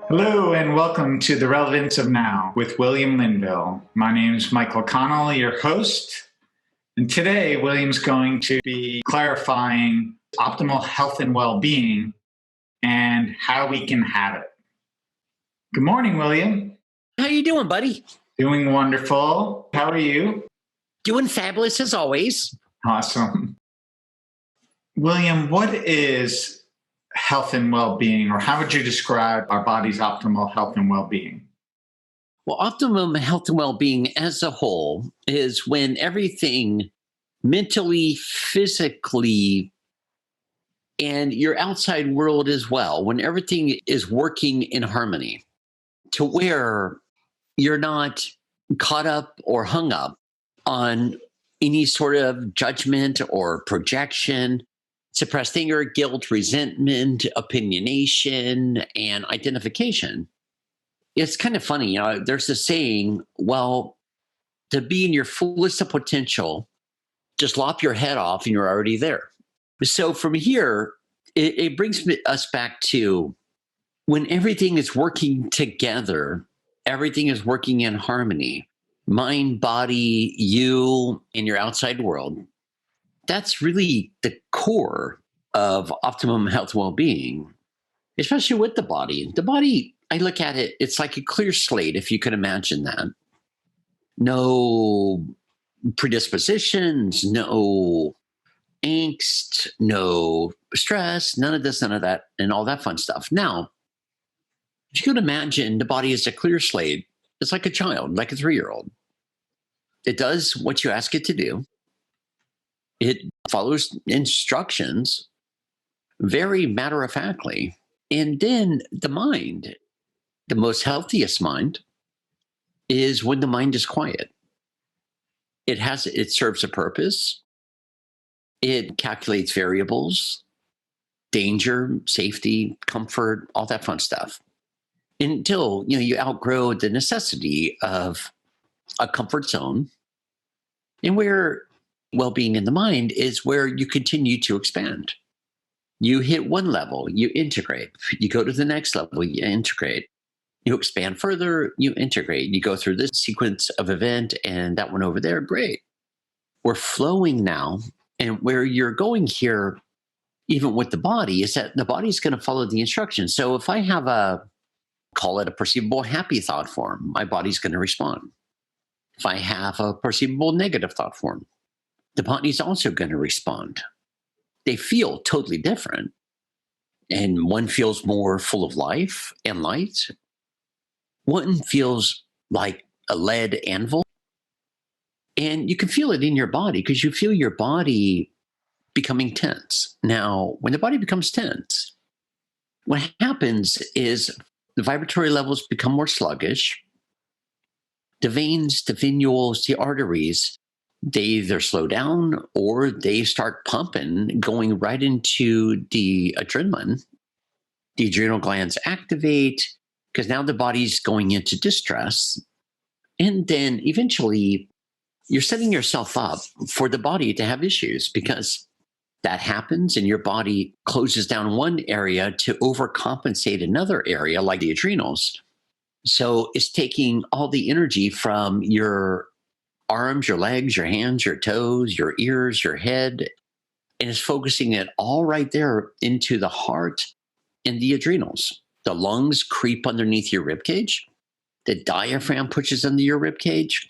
Hello and welcome to The Relevance of Now with William Linville. My name is Michael Connell, your host. And today, William's going to be clarifying optimal health and well-being and how we can have it. Good morning, William. How you doing, buddy? Doing wonderful. How are you? Doing fabulous as always. Awesome. William, what is health and well-being, or how would you describe our body's optimal health and well-being? Well, optimum health and well-being as a whole is when everything mentally, physically, and your outside world as well, when everything is working in harmony to where you're not caught up or hung up on any sort of judgment or projection, suppressed anger, guilt, resentment, opinionation, and identification. It's kind of funny, there's a saying, well, to be in your fullest of potential, just lop your head off and you're already there. So from here, it brings us back to when everything is working together, everything is working in harmony, mind, body, you, and your outside world. That's really the core of optimum health and well-being, especially with the body. The body, I look at it, it's like a clear slate, if you could imagine that. No predispositions, no angst, no stress, none of this, none of that, and all that fun stuff. Now, if you could imagine the body is a clear slate, it's like a child, like a 3-year-old. It does what you ask it to do. It follows instructions very matter-of-factly. And then the mind, the most healthiest mind, is when the mind is quiet. It serves a purpose. It calculates variables, danger, safety, comfort, all that fun stuff. Until you outgrow the necessity of a comfort zone, and where well-being in the mind is where you continue to expand. You hit one level, you integrate. You go to the next level, you integrate. You expand further, you integrate. You go through this sequence of event and that one over there, great. We're flowing now. And where you're going here, even with the body, is that the body's going to follow the instructions. So if I have call it a perceivable happy thought form, my body's going to respond. If I have a perceivable negative thought form, the body's also going to respond. They feel totally different. And one feels more full of life and light. One feels like a lead anvil. And you can feel it in your body because you feel your body becoming tense. Now, when the body becomes tense, what happens is the vibratory levels become more sluggish. The veins, the venules, the arteries, they either slow down or they start pumping, going right into the adrenaline. The adrenal glands activate because now the body's going into distress. And then eventually you're setting yourself up for the body to have issues because that happens and your body closes down one area to overcompensate another area like the adrenals. So it's taking all the energy from your arms, your legs, your hands, your toes, your ears, your head, and it's focusing it all right there into the heart and the adrenals. The lungs creep underneath your rib cage. The diaphragm pushes under your rib cage,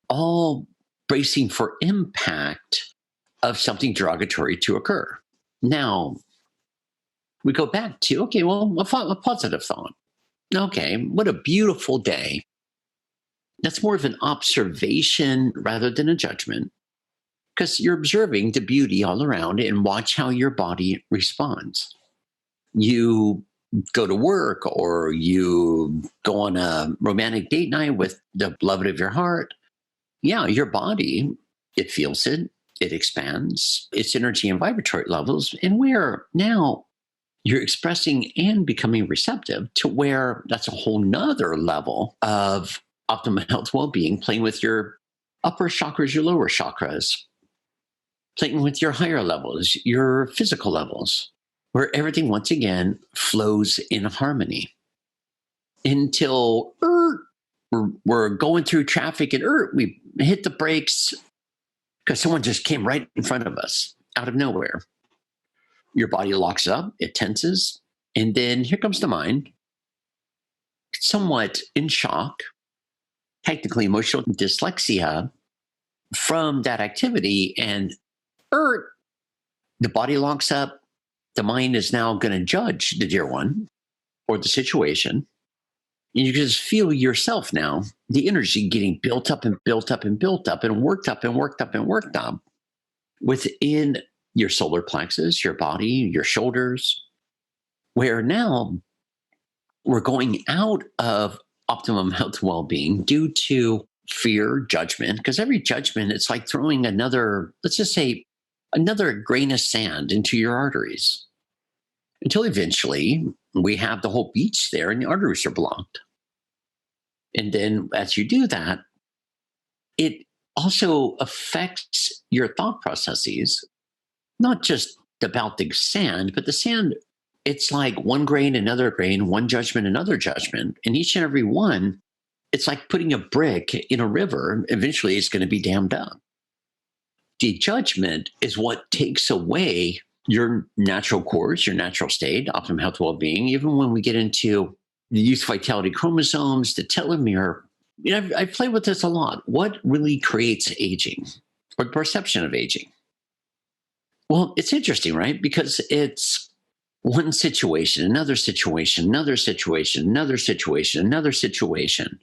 all bracing for impact of something derogatory to occur. Now, we go back to, okay, well, a positive thought. Okay, what a beautiful day. That's more of an observation rather than a judgment because you're observing the beauty all around and watch how your body responds. You go to work or you go on a romantic date night with the beloved of your heart. Yeah, your body, it feels it, it expands its energy and vibratory levels. And where now you're expressing and becoming receptive to where that's a whole nother level of optimal health well-being, playing with your upper chakras, your lower chakras, playing with your higher levels, your physical levels, where everything once again flows in harmony. until we're going through traffic and we hit the brakes because someone just came right in front of us out of nowhere. Your body locks up, it tenses, and then here comes the mind, somewhat in shock, technically emotional dyslexia from that activity, and the body locks up. The mind is now going to judge the dear one or the situation. And you just feel yourself now, the energy getting built up and built up and built up and worked up and worked up and worked up within your solar plexus, your body, your shoulders, where now we're going out of optimum health and well-being due to fear, judgment, because every judgment, it's like throwing another, let's just say, another grain of sand into your arteries until eventually we have the whole beach there and the arteries are blocked. And then as you do that, it also affects your thought processes, not just about the sand, but the sand, it's like one grain, another grain, one judgment, another judgment. And each and every one, it's like putting a brick in a river. Eventually it's going to be dammed up. The judgment is what takes away your natural course, your natural state, optimum health and well-being. Even when we get into the youth vitality chromosomes, the telomere, I play with this a lot. What really creates aging or perception of aging? Well, it's interesting, right? Because it's one situation, another situation, another situation, another situation, another situation,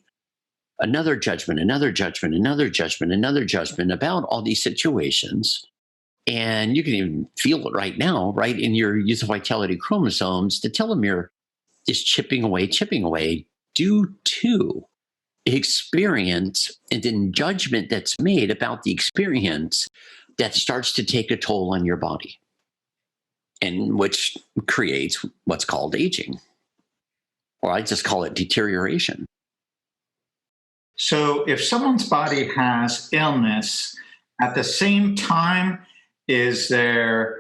another judgment, another judgment, another judgment, another judgment about all these situations. And you can even feel it right now, right in your youth vitality chromosomes. The telomere is chipping away due to experience and then judgment that's made about the experience that starts to take a toll on your body, and which creates what's called aging, or I just call it deterioration. So if someone's body has illness, at the same time, is there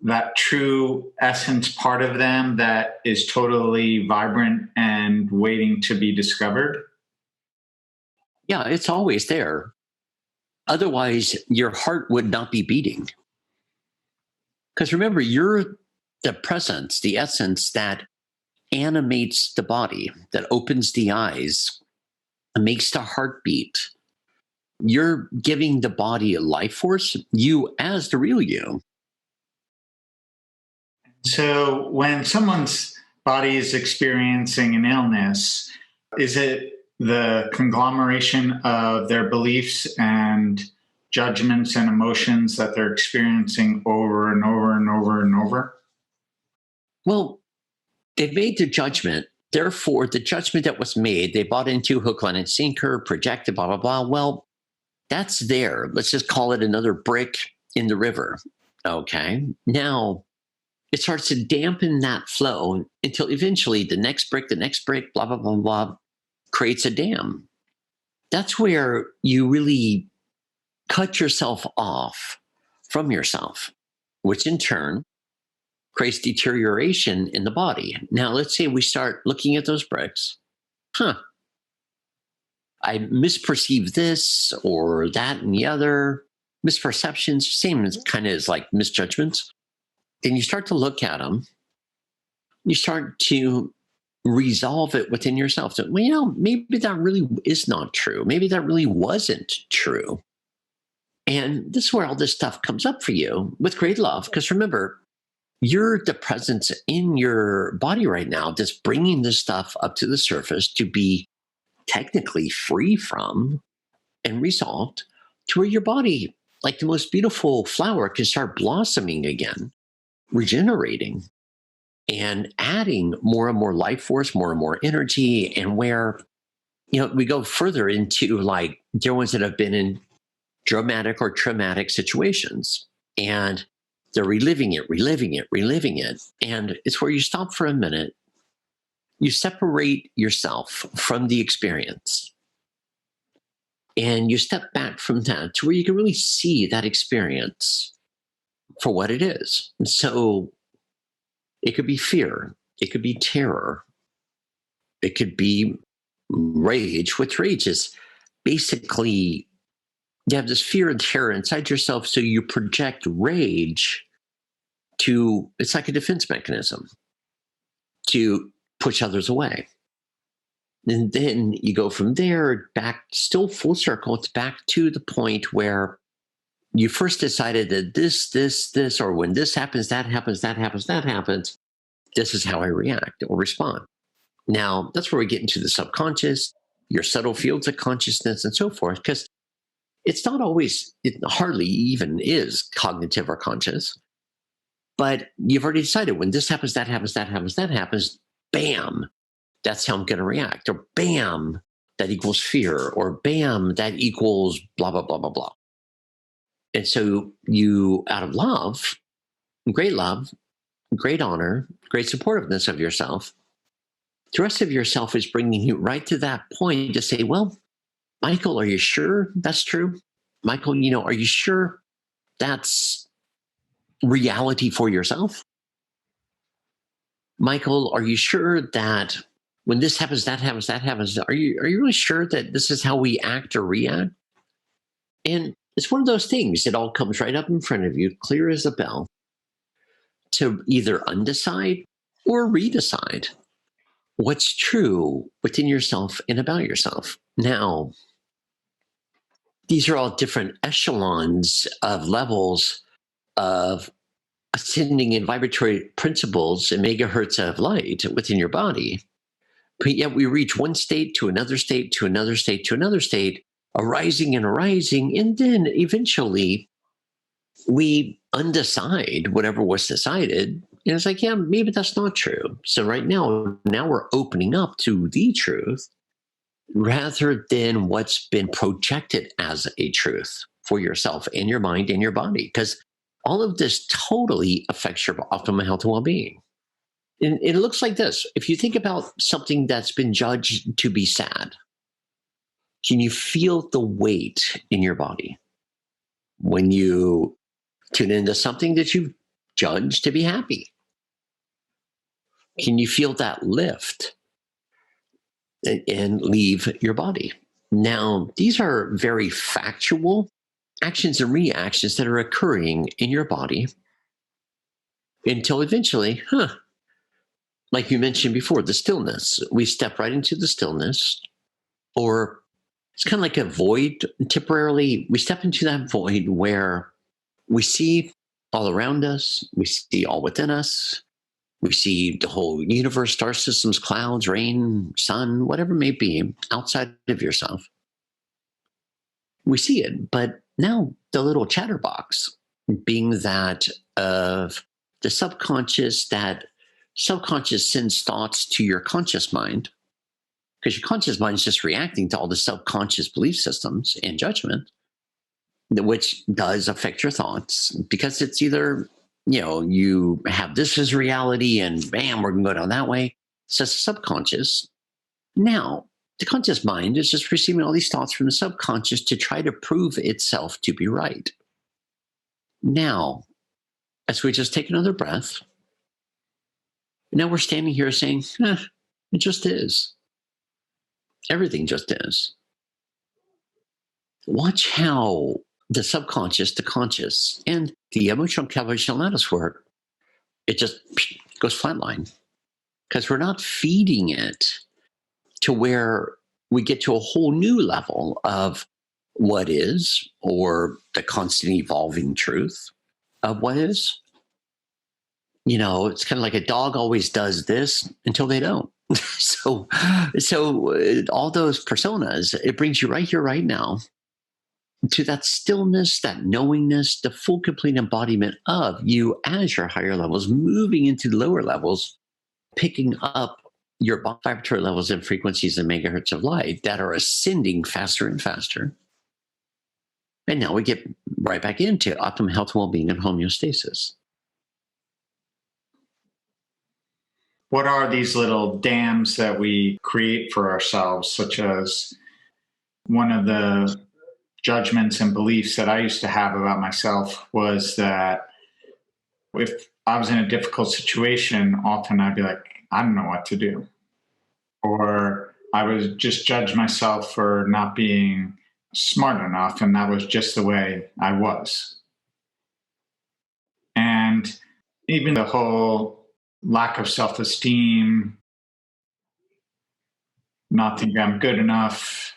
that true essence part of them that is totally vibrant and waiting to be discovered? Yeah, it's always there. Otherwise, your heart would not be beating. Because remember, you're the presence, the essence that animates the body, that opens the eyes, and makes the heart beat. You're giving the body a life force, you as the real you. So when someone's body is experiencing an illness, is it the conglomeration of their beliefs and judgments and emotions that they're experiencing over and over and over and over? Well, they've made the judgment. Therefore, the judgment that was made, they bought into hook, line, and sinker, projected, blah, blah, blah. Well, that's there. Let's just call it another brick in the river. Okay. Now, it starts to dampen that flow until eventually the next brick, blah, blah, blah, blah, creates a dam. That's where you really cut yourself off from yourself, which in turn creates deterioration in the body. Now, let's say we start looking at those bricks. I misperceive this or that and the other. Misperceptions, same as kind of as like misjudgments. Then you start to look at them. You start to resolve it within yourself. So, well, maybe that really is not true. Maybe that really wasn't true. And this is where all this stuff comes up for you with great love. Because remember, you're the presence in your body right now that's bringing this stuff up to the surface to be technically free from and resolved, to where your body, like the most beautiful flower, can start blossoming again, regenerating and adding more and more life force, more and more energy. And where, we go further into like dear ones that have been in dramatic or traumatic situations, and they're reliving it. And it's where you stop for a minute. You separate yourself from the experience and you step back from that to where you can really see that experience for what it is. And so it could be fear, it could be terror, It could be rage, which rage is basically you have this fear and terror inside yourself. So you project rage it's like a defense mechanism to push others away. And then you go from there back, still full circle. It's back to the point where you first decided that this, or when this happens, that happens, that happens, that happens. This is how I react or respond. Now, that's where we get into the subconscious, your subtle fields of consciousness, and so forth, because it's not always, it hardly even is cognitive or conscious. But you've already decided when this happens, that happens, that happens, that happens, bam, that's how I'm going to react. Or bam, that equals fear. Or bam, that equals blah, blah, blah, blah, blah. And so you, out of love, great honor, great supportiveness of yourself, the rest of yourself is bringing you right to that point to say, well, Michael, are you sure that's true? Michael, are you sure that's reality for yourself? Michael, are you sure that when this happens, that happens, that happens? Are you really sure that this is how we act or react? And it's one of those things. It all comes right up in front of you, clear as a bell, to either undecide or redecide what's true within yourself and about yourself. Now, these are all different echelons of levels of ascending in vibratory principles and megahertz of light within your body. But yet we reach one state to another state, to another state, to another state, arising and arising. And then eventually we undecide whatever was decided. And it's like, yeah, maybe that's not true. So right now we're opening up to the truth rather than what's been projected as a truth for yourself and your mind and your body. Because all of this totally affects your optimal health and well-being. And it looks like this. If you think about something that's been judged to be sad, can you feel the weight in your body when you tune into something that you've judged to be happy? Can you feel that lift and leave your body? Now, these are very factual actions and reactions that are occurring in your body until eventually, like you mentioned before, the stillness. We step right into the stillness, or it's kind of like a void temporarily. We step into that void where we see all around us, we see all within us, we see the whole universe, star systems, clouds, rain, sun, whatever it may be outside of yourself. We see it, but now the little chatterbox, being that of the subconscious, that subconscious sends thoughts to your conscious mind, because your conscious mind is just reacting to all the subconscious belief systems and judgment, which does affect your thoughts, because it's either, you have this as reality and bam, we're going to go down that way. So it's subconscious. Now, the conscious mind is just receiving all these thoughts from the subconscious to try to prove itself to be right. Now, as we just take another breath, now we're standing here saying, it just is. Everything just is. Watch how the subconscious, the conscious, and the emotional calculation lattice work, it just goes flatline. Because we're not feeding it to where we get to a whole new level of what is, or the constant evolving truth of what is. It's kind of like a dog always does this until they don't. So all those personas, it brings you right here, right now, to that stillness, that knowingness, the full, complete embodiment of you as your higher levels, moving into the lower levels, picking up your vibratory levels and frequencies and megahertz of light that are ascending faster and faster. And now we get right back into optimum health, well-being, and homeostasis. What are these little dams that we create for ourselves, such as one of the judgments and beliefs that I used to have about myself was that if I was in a difficult situation, often I'd be like, I don't know what to do. or I would just judge myself for not being smart enough, and that was just the way I was. And even the whole lack of self-esteem, not thinking I'm good enough,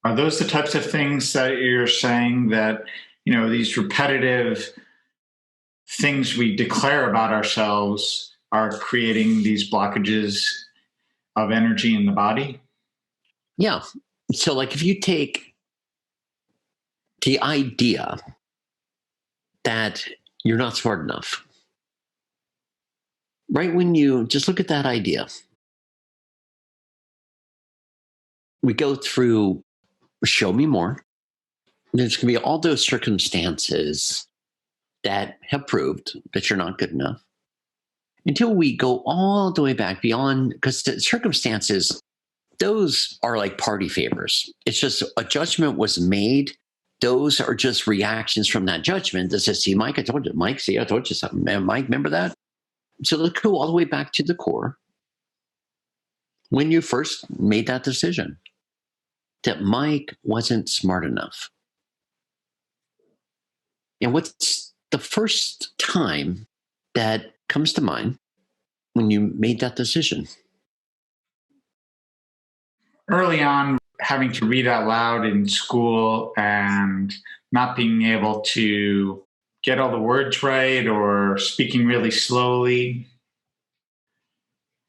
are those the types of things that you're saying that, these repetitive things we declare about ourselves are creating these blockages of energy in the body? Yeah. So, like, if you take the idea that you're not smart enough, right? When you just look at that idea, we go through show me more. There's going to be all those circumstances that have proved that you're not good enough until we go all the way back beyond, because the circumstances, those are like party favors. It's just a judgment was made. Those are just reactions from that judgment that says, see, Mike, I told you. Mike, see, I told you something. Man, Mike, remember that? So let's go all the way back to the core. When you first made that decision that Mike wasn't smart enough. And what's the first time that comes to mind when you made that decision? Early on, having to read out loud in school and not being able to get all the words right, or speaking really slowly,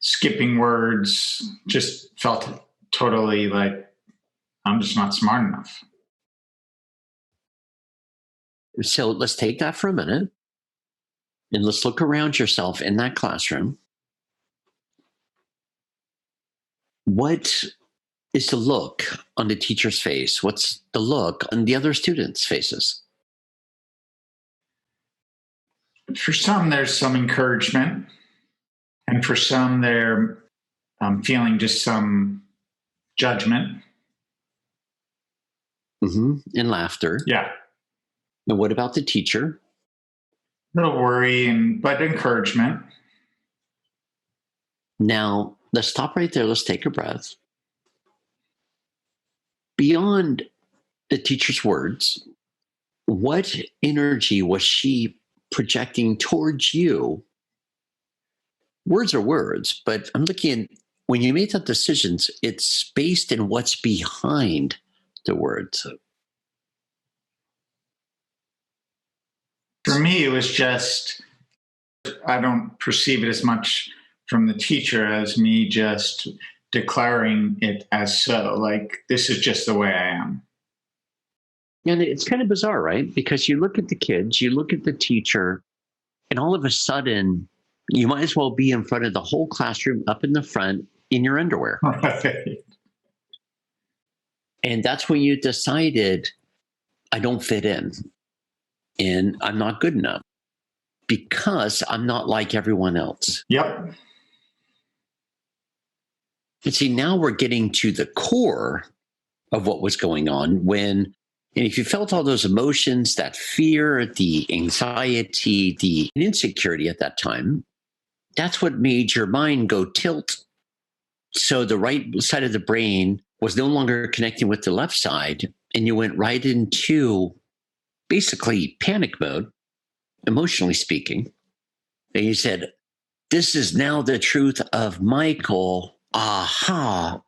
skipping words, just felt totally like I'm just not smart enough. So let's take that for a minute and let's look around yourself in that classroom. What is the look on the teacher's face? What's the look on the other students' faces? For some, there's some encouragement. And for some, they're feeling just some judgment. And laughter. Yeah. And what about the teacher? A little worry, but encouragement. Now, let's stop right there. Let's take a breath. Beyond the teacher's words, what energy was she projecting towards you? Words are words, but I'm looking at when you make that decisions, it's based in what's behind the words. For me, it was just, I don't perceive it as much from the teacher as me just declaring it as so, like, this is just the way I am. And it's kind of bizarre, right? Because you look at the kids, you look at the teacher, and all of a sudden, you might as well be in front of the whole classroom up in the front in your underwear. Right. And that's when you decided, I don't fit in and I'm not good enough because I'm not like everyone else. Yep. And see, now we're getting to the core of what was going on when, and if you felt all those emotions, that fear, the anxiety, the insecurity at that time, that's what made your mind go tilt. So the right side of the brain was no longer connecting with the left side, and you went right into basically panic mode, emotionally speaking. And you said, this is now the truth of Michael. Aha,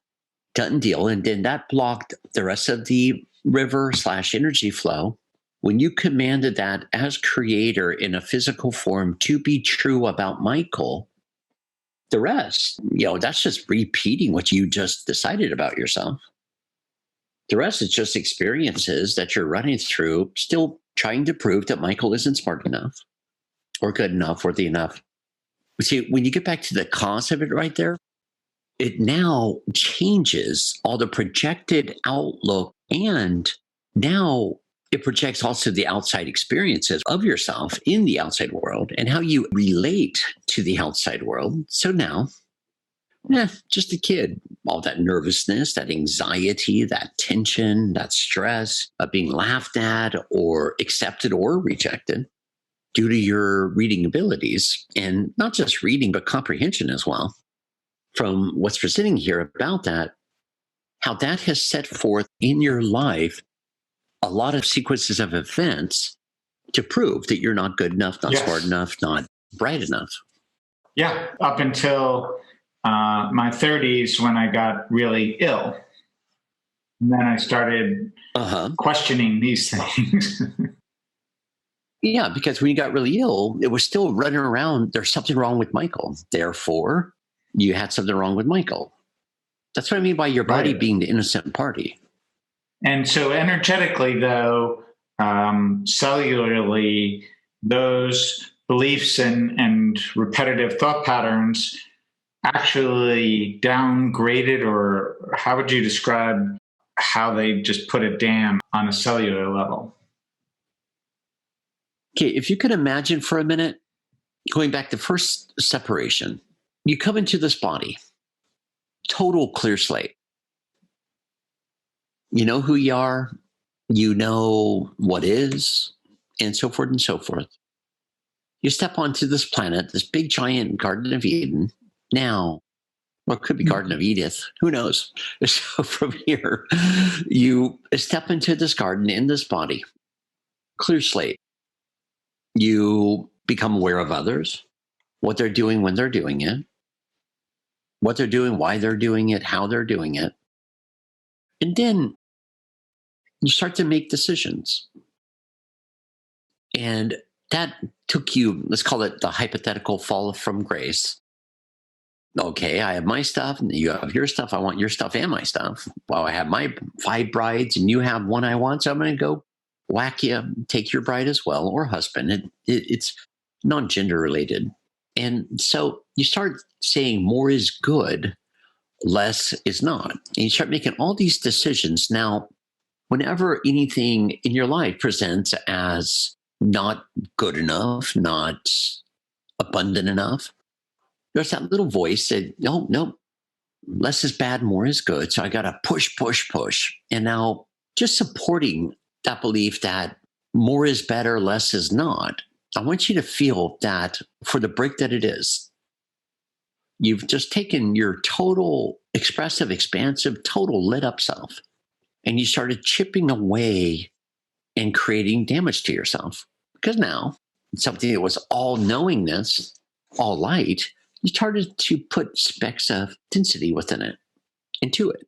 done deal. And then that blocked the rest of the river/energy flow. When you commanded that as creator in a physical form to be true about Michael, the rest, that's just repeating what you just decided about yourself. The rest is just experiences that you're running through, still trying to prove that Michael isn't smart enough or good enough, worthy enough. See, when you get back to the cause of it right there, it now changes all the projected outlook, and now it projects also the outside experiences of yourself in the outside world and how you relate to the outside world. So now, just a kid, all that nervousness, that anxiety, that tension, that stress of being laughed at or accepted or rejected due to your reading abilities, and not just reading, but comprehension as well. from what's presenting here about that, how that has set forth in your life a lot of sequences of events to prove that you're not good enough, not Yes. smart enough, not bright enough. Yeah, up until my 30s when I got really ill. And then I started questioning these things. Yeah, because when you got really ill, it was still running around. There's something wrong with Michael. Therefore, you had something wrong with Michael. That's what I mean by your body Right. being the innocent party. And so energetically, though, cellularly, those beliefs and repetitive thought patterns actually downgraded, or how would you describe how they just put a dam on a cellular level? Okay, if you could imagine for a minute, going back to first separation, you come into this body, total clear slate. You know who you are, you know what is, and so forth and so forth. You step onto this planet, this big giant Garden of Eden. Now, well, it could be Garden of Edith. Who knows? So from here, you step into this garden in this body, clear slate. You become aware of others, what they're doing when they're doing it, what they're doing, why they're doing it, how they're doing it. And then you start to make decisions. And that took you, let's call it the hypothetical fall from grace. Okay, I have my stuff, and you have your stuff. I want your stuff and my stuff. Well, I have my 5 brides, and you have one I want, so I'm going to go whack you, take your bride as well, or husband. It's non-gender related. And so you start saying more is good, less is not. And you start making all these decisions. Now, whenever anything in your life presents as not good enough, not abundant enough, there's that little voice that, no, less is bad, more is good. So I got to push, push, push. And now just supporting that belief that more is better, less is not. I want you to feel that for the break that it is, you've just taken your total expressive, expansive, total lit up self, and you started chipping away and creating damage to yourself. Because now something that was all knowingness, all light, you started to put specks of density within it, into it.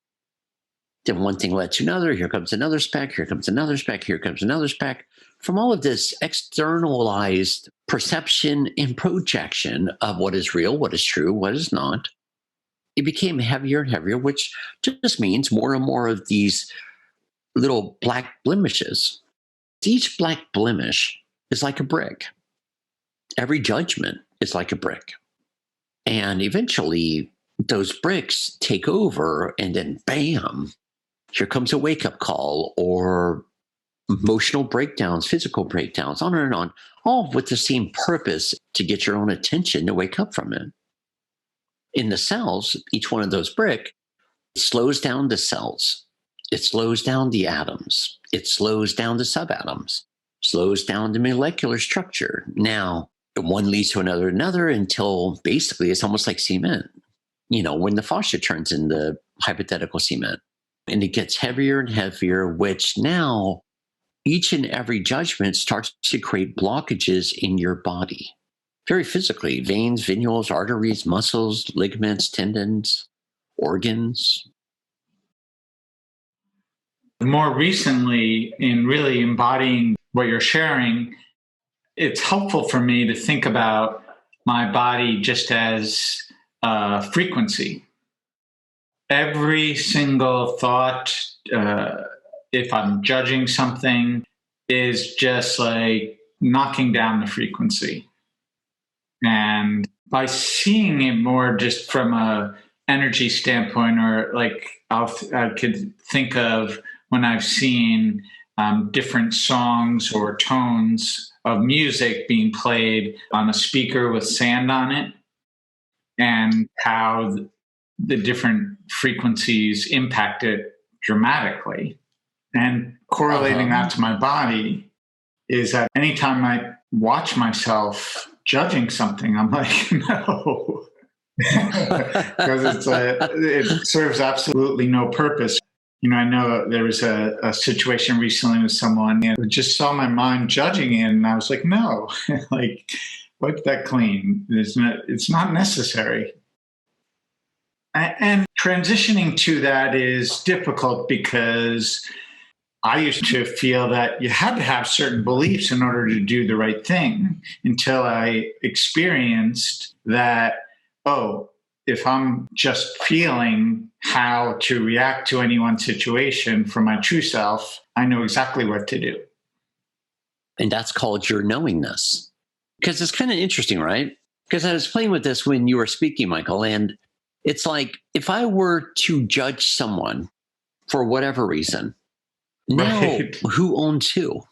Then one thing led to another. Here comes another speck. Here comes another speck. Here comes another speck. From all of this externalized perception and projection of what is real, what is true, what is not, it became heavier and heavier, which just means more and more of these little black blemishes. Each black blemish is like a brick. Every judgment is like a brick. And eventually, those bricks take over, and then bam, here comes a wake-up call, or emotional breakdowns, physical breakdowns, on and on, all with the same purpose to get your own attention to wake up from it. In the cells, each one of those brick slows down the cells. It slows down the atoms. It slows down the subatoms, slows down the molecular structure. Now, one leads to another, until basically it's almost like cement. You know, when the fascia turns into hypothetical cement, and it gets heavier and heavier, which now each and every judgment starts to create blockages in your body. Very physically, veins, venules, arteries, muscles, ligaments, tendons, organs. More recently, in really embodying what you're sharing, it's helpful for me to think about my body just as a frequency. Every single thought, if I'm judging something, is just like knocking down the frequency. And by seeing it more just from a energy standpoint, or like I could think of when I've seen different songs or tones of music being played on a speaker with sand on it, and how the different frequencies impact it dramatically. And correlating that to my body is that anytime I watch myself judging something, I'm like, no, because it serves absolutely no purpose. I know there was a situation recently with someone and just saw my mind judging it, and I was like, no, like wipe that clean. It's not necessary. And transitioning to that is difficult because I used to feel that you had to have certain beliefs in order to do the right thing until I experienced that, oh, if I'm just feeling how to react to any one situation from my true self, I know exactly what to do. And that's called your knowingness. Because it's kind of interesting, right? Because I was playing with this when you were speaking, Michael, and it's like if I were to judge someone for whatever reason, now Right. who owns who?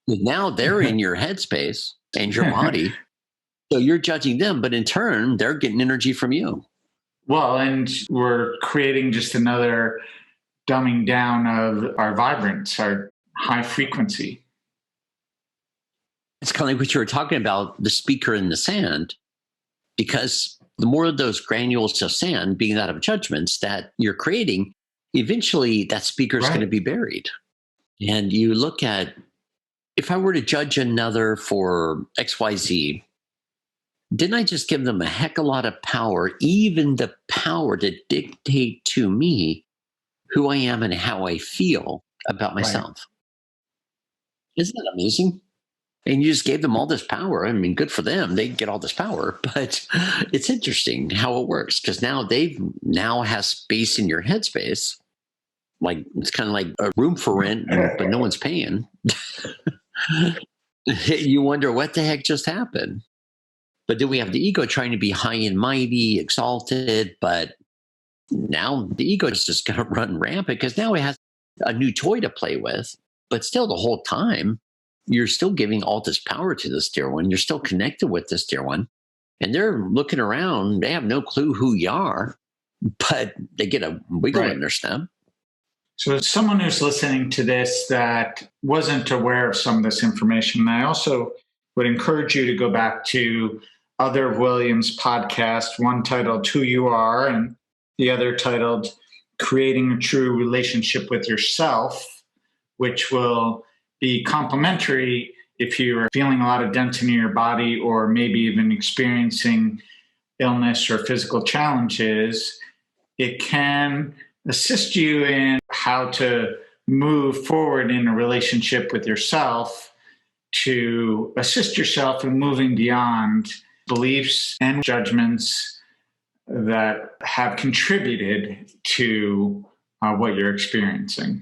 Now they're in your headspace and your body. So you're judging them, but in turn, they're getting energy from you. Well, and we're creating just another dumbing down of our vibrance, our high frequency. It's kind of like what you were talking about, the speaker in the sand, because the more of those granules of sand being out of judgments that you're creating, eventually that speaker is Right. going to be buried. And you look at, if I were to judge another for XYZ, didn't I just give them a heck of a lot of power, even the power to dictate to me who I am and how I feel about myself? Right. Isn't that amazing? And you just gave them all this power. I mean, good for them. They get all this power, but it's interesting how it works because now they've now has space in your headspace. Like it's kind of like a room for rent, but no one's paying. You wonder what the heck just happened. But then we have the ego trying to be high and mighty, exalted, but now the ego is just going to run rampant because now it has a new toy to play with. But still, the whole time, you're still giving all this power to this dear one. You're still connected with this dear one. And they're looking around. They have no clue who you are, but they get a wiggle in their step. So as someone who's listening to this that wasn't aware of some of this information, I also would encourage you to go back to other of William's podcasts, one titled Who You Are and the other titled Creating a True Relationship with Yourself, which will be complementary if you're feeling a lot of tension in your body or maybe even experiencing illness or physical challenges. It can assist you in how to move forward in a relationship with yourself to assist yourself in moving beyond beliefs and judgments that have contributed to what you're experiencing.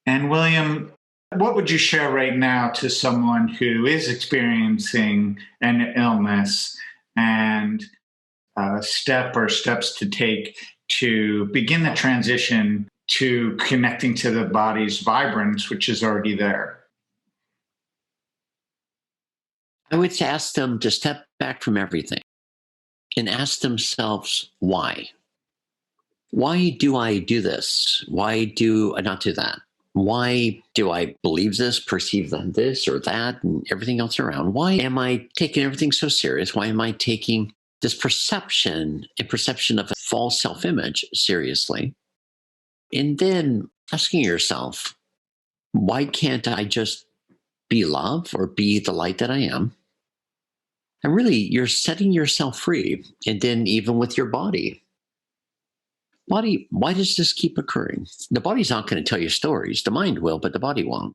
And William, what would you share right now to someone who is experiencing an illness and steps to take to begin the transition to connecting to the body's vibrance, which is already there? I would ask them to step back from everything and ask themselves why. Why do I do this? Why do I not do that? Why do I believe this, perceive this or that, and everything else around? Why am I taking everything so serious? Why am I taking this perception of a false self-image seriously? And then asking yourself, why can't I just be love or be the light that I am? And really, you're setting yourself free. And then even with your body, why does this keep occurring? The body's not going to tell you stories. The mind will, but the body won't.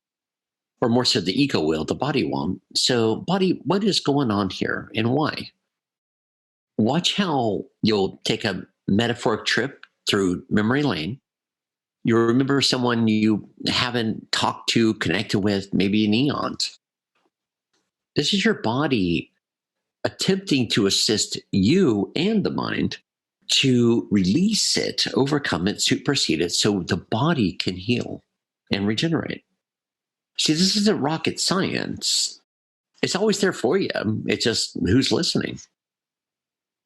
Or more so, the ego will, the body won't. So, body, what is going on here and why? Watch how you'll take a metaphoric trip through memory lane. You remember someone you haven't talked to, connected with, maybe in eons. This is your body attempting to assist you and the mind to release it, overcome it, supersede it, so the body can heal and regenerate. See, this isn't rocket science. It's always there for you. It's just who's listening.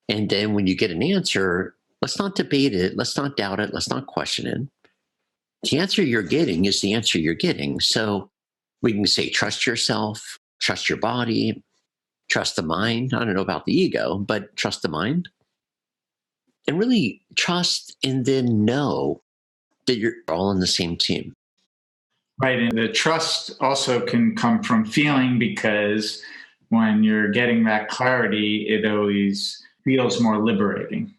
And then when you get an answer, let's not debate it. Let's not doubt it. Let's not question it. The answer you're getting is the answer you're getting. So we can say, trust yourself, trust your body. trust the mind. I don't know about the ego, but trust the mind. And really trust and then know that you're all on the same team. Right. And the trust also can come from feeling, because when you're getting that clarity, it always feels more liberating.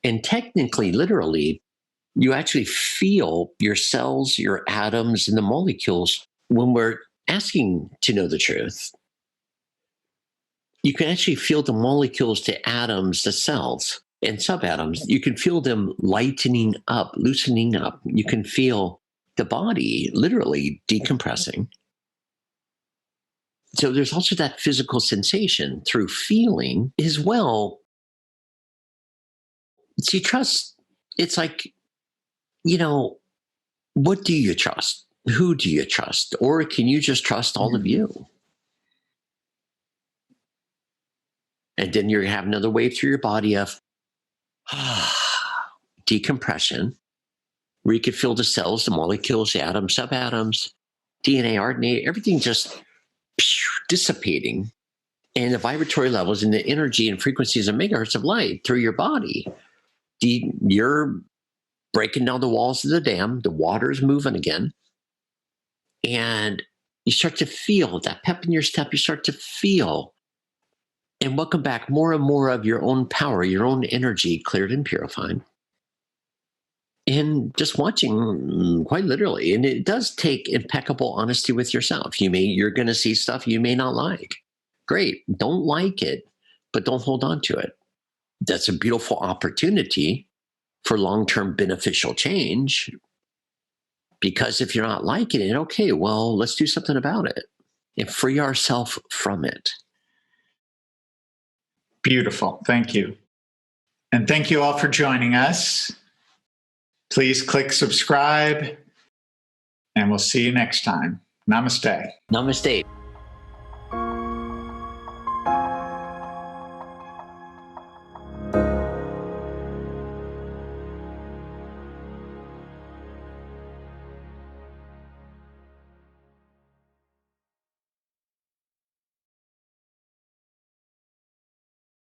And technically, literally, you actually feel your cells, your atoms, and the molecules when we're asking to know the truth. You can actually feel the molecules, the atoms, the cells, and subatoms. You can feel them lightening up, loosening up. You can feel the body literally decompressing. So there's also that physical sensation through feeling as well. See, trust, it's like, what do you trust? Who do you trust? Or can you just trust all of you? And then you have another wave through your body of decompression, where you can feel the cells, the molecules, the atoms, subatoms, DNA, RNA, everything just dissipating. And the vibratory levels and the energy and frequencies of megahertz of light through your body. You're breaking down the walls of the dam. The water is moving again. And you start to feel that pep in your step. You start to feel and welcome back more and more of your own power, your own energy cleared and purified. And just watching, quite literally. And it does take impeccable honesty with yourself. You're going to see stuff you may not like. Great. Don't like it, but don't hold on to it. That's a beautiful opportunity for long-term beneficial change. Because if you're not liking it, okay, well, let's do something about it and free ourselves from it. Beautiful. Thank you. And thank you all for joining us. Please click subscribe, and we'll see you next time. Namaste. Namaste.